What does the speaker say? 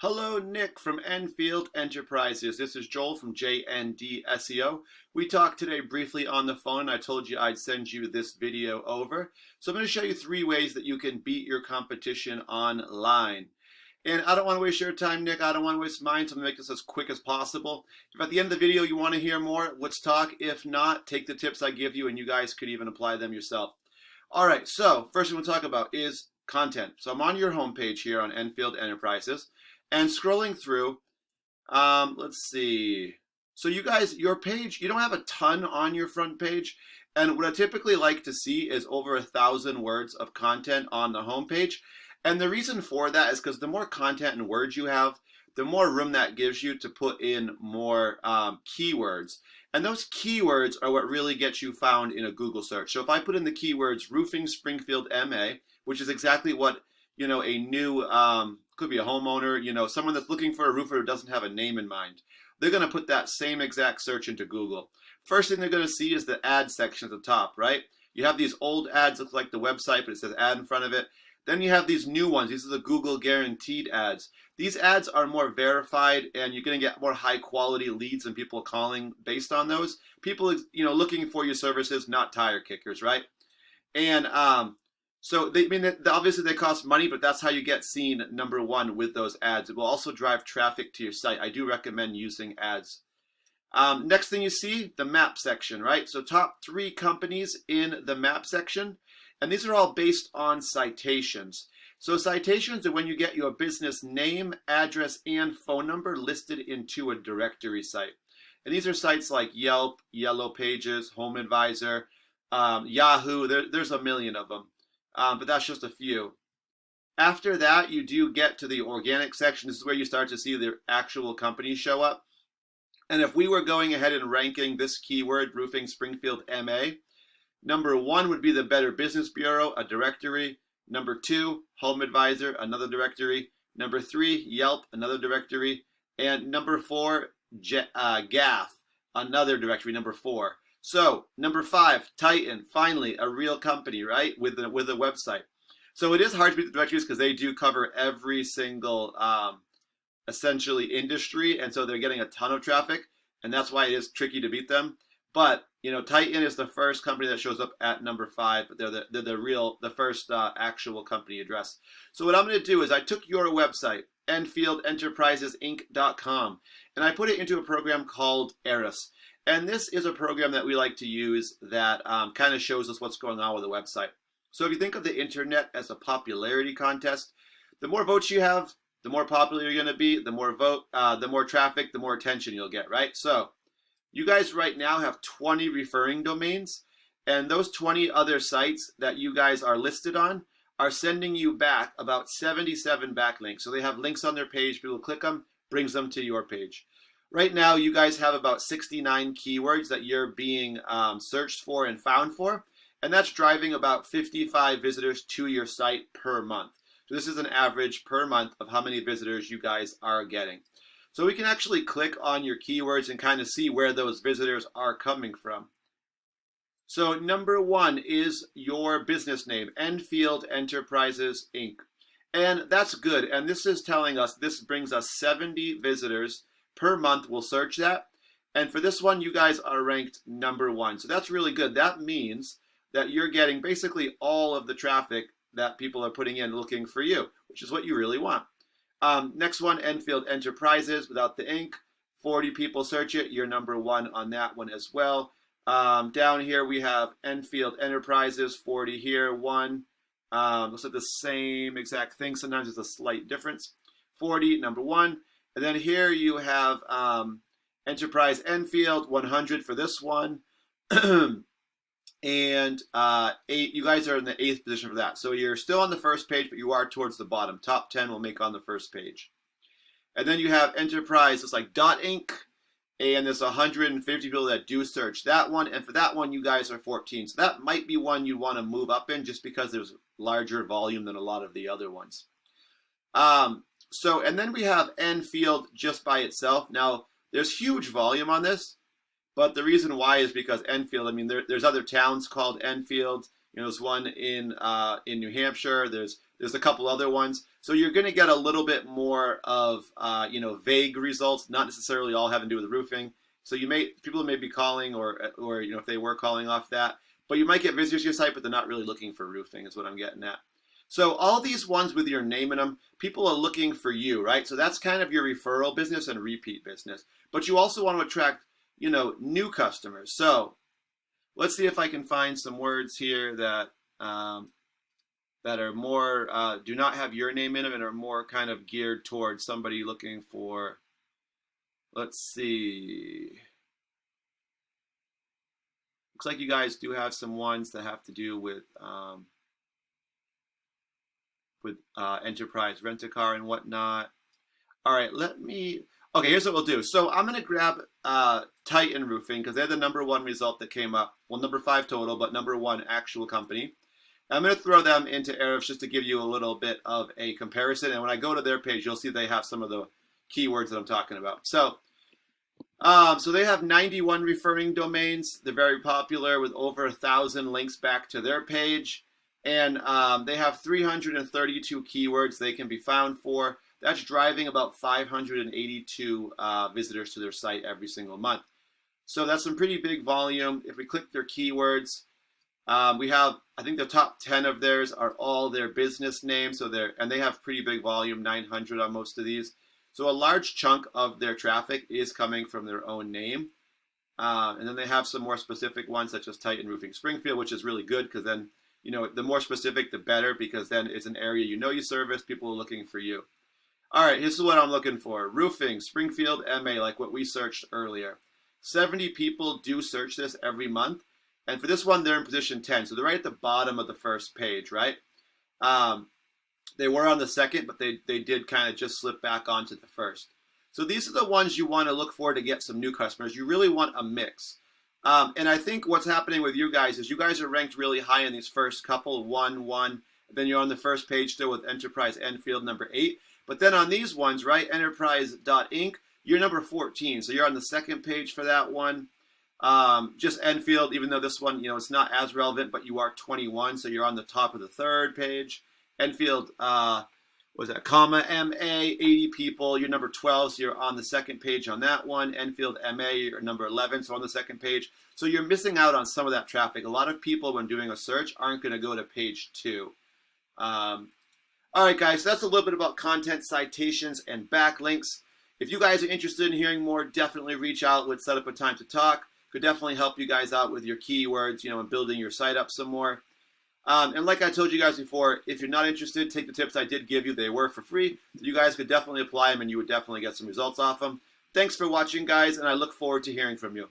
Hello, Nick from Enfield Enterprises. This is Joel from JND SEO. We talked today briefly on the phone. I told you I'd send you this video over. So I'm going to show you 3 ways that you can beat your competition online. And I don't want to waste your time, Nick. I don't want to waste mine, so I'm going to make this as quick as possible. If at the end of the video you want to hear more, let's talk. If not, take the tips I give you and you guys could even apply them yourself. All right, so first thing we'll talk about is content. So I'm on your homepage here on Enfield Enterprises. And scrolling through, let's see. So you guys, your page, you don't have a ton on your front page. And what I typically like to see is over 1,000 words of content on the homepage. And the reason for that is because the more content and words you have, the more room that gives you to put in more keywords. And those keywords are what really gets you found in a Google search. So if I put in the keywords roofing Springfield MA, which is exactly what, a new, could be a homeowner, someone that's looking for a roofer who doesn't have a name in mind. They're going to put that same exact search into Google. First thing they're going to see is the ad section at the top, right? You have these old ads look like the website, but it says ad in front of it. Then you have these new ones. These are the Google guaranteed ads. These ads are more verified, and you're going to get more high quality leads and people calling based on those. People, looking for your services, not tire kickers, right? And so obviously they cost money, but that's how you get seen number 1 with those ads. It will also drive traffic to your site. I do recommend using ads. Next thing you see, the map section, right? So top 3 companies in the map section, and these are all based on citations. So citations are when you get your business name, address, and phone number listed into a directory site. And these are sites like Yelp, Yellow Pages, Home Advisor, Yahoo. There's a million of them. But that's just a few. After that, you do get to the organic section. This is where you start to see the actual companies show up. And if we were going ahead and ranking this keyword, roofing Springfield MA, number 1 would be the Better Business Bureau, a directory. Number 2, Home Advisor, another directory. Number 3, Yelp, another directory. And number 4, GAF, another directory, number 4. So number 5, Titan, finally a real company, right, with a website. So it is hard to beat the directories because they do cover every single essentially industry, and so they're getting a ton of traffic, and that's why it is tricky to beat them. But Titan is the first company that shows up at number 5. But they're the first actual company address. So what I'm going to do is I took your website, EnfieldEnterprisesInc.com, and I put it into a program called Eris. And this is a program that we like to use that kind of shows us what's going on with the website. So if you think of the internet as a popularity contest, the more votes you have, the more popular you're going to be. The more the more traffic, the more attention you'll get, right? So you guys right now have 20 referring domains, and those 20 other sites that you guys are listed on are sending you back about 77 backlinks. So they have links on their page. People click them, brings them to your page. Right now, you guys have about 69 keywords that you're being searched for and found for, and that's driving about 55 visitors to your site per month. So this is an average per month of how many visitors you guys are getting. So we can actually click on your keywords and kind of see where those visitors are coming from. So number 1 is your business name, Enfield Enterprises Inc. And that's good, and this is telling us, this brings us 70 visitors per month. We'll search that, and for this one you guys are ranked number 1, so that's really good. That means that you're getting basically all of the traffic that people are putting in looking for you, which is what you really want. Next one, Enfield Enterprises without the Inc. 40 people search it. You're number 1 on that one as well. Down here we have Enfield Enterprises, 40 here, 1. Looks like the same exact thing. Sometimes there's a slight difference. 40, number 1. And then here you have Enterprise Enfield, 100 for this one. And 8, you guys are in the 8th position for that. So you're still on the first page, but you are towards the bottom. Top 10 will make on the first page. And then you have Enterprise, it's like .inc, and there's 150 people that do search that one. And for that one, you guys are 14. So that might be one you want to move up in just because there's larger volume than a lot of the other ones. And then we have Enfield just by itself. Now, there's huge volume on this, but the reason why is because Enfield, there's other towns called Enfield. There's one in New Hampshire. There's There's a couple other ones. So you're going to get a little bit more of, vague results, not necessarily all having to do with roofing. So people may be calling or if they were calling off that, but you might get visitors to your site, but they're not really looking for roofing is what I'm getting at. So all these ones with your name in them, people are looking for you, right? So that's kind of your referral business and repeat business. But you also want to attract, new customers. So let's see if I can find some words here that are more, do not have your name in them and are more kind of geared towards somebody looking for, let's see. Looks like you guys do have some ones that have to do with enterprise rent-a-car and whatnot. All right, okay, here's what we'll do. So I'm going to grab Titan Roofing because they're the #1 result that came up. Well, #5 total, but #1 actual company. I'm going to throw them into Ahrefs just to give you a little bit of a comparison. And when I go to their page, you'll see they have some of the keywords that I'm talking about. So they have 91 referring domains. They're very popular with over 1,000 links back to their page. And they have 332 keywords they can be found for. That's driving about 582 visitors to their site every single month. So that's some pretty big volume. If we click their keywords, we have, I think the top 10 of theirs are all their business names. And they have pretty big volume, 900 on most of these. So a large chunk of their traffic is coming from their own name. And then they have some more specific ones such as Titan Roofing Springfield, which is really good because then, the more specific, the better, because then it's an area you service, people are looking for you. All right, this is what I'm looking for. Roofing, Springfield MA, like what we searched earlier. 70 people do search this every month. And for this one, they're in position 10. So they're right at the bottom of the first page, right? They were on the second, but they did kind of just slip back onto the first. So these are the ones you want to look for to get some new customers. You really want a mix. And I think what's happening with you guys is you guys are ranked really high in these first couple, 1, 1. Then you're on the first page still with Enterprise Enfield #8. But then on these ones, right, Enterprise.Inc., you're number 14. So you're on the second page for that one. Just Enfield, even though this one, it's not as relevant, but you are 21. So you're on the top of the third page. Enfield, comma MA, 80 people, you're number 12, so you're on the second page on that one. Enfield MA, you're number 11, so on the second page. So you're missing out on some of that traffic. A lot of people, when doing a search, aren't going to go to page 2. All right, guys, so that's a little bit about content citations and backlinks. If you guys are interested in hearing more, definitely reach out. Let's set up a time to talk. Could definitely help you guys out with your keywords, and building your site up some more. And like I told you guys before, if you're not interested, take the tips I did give you. They were for free. So you guys could definitely apply them and you would definitely get some results off them. Thanks for watching, guys, and I look forward to hearing from you.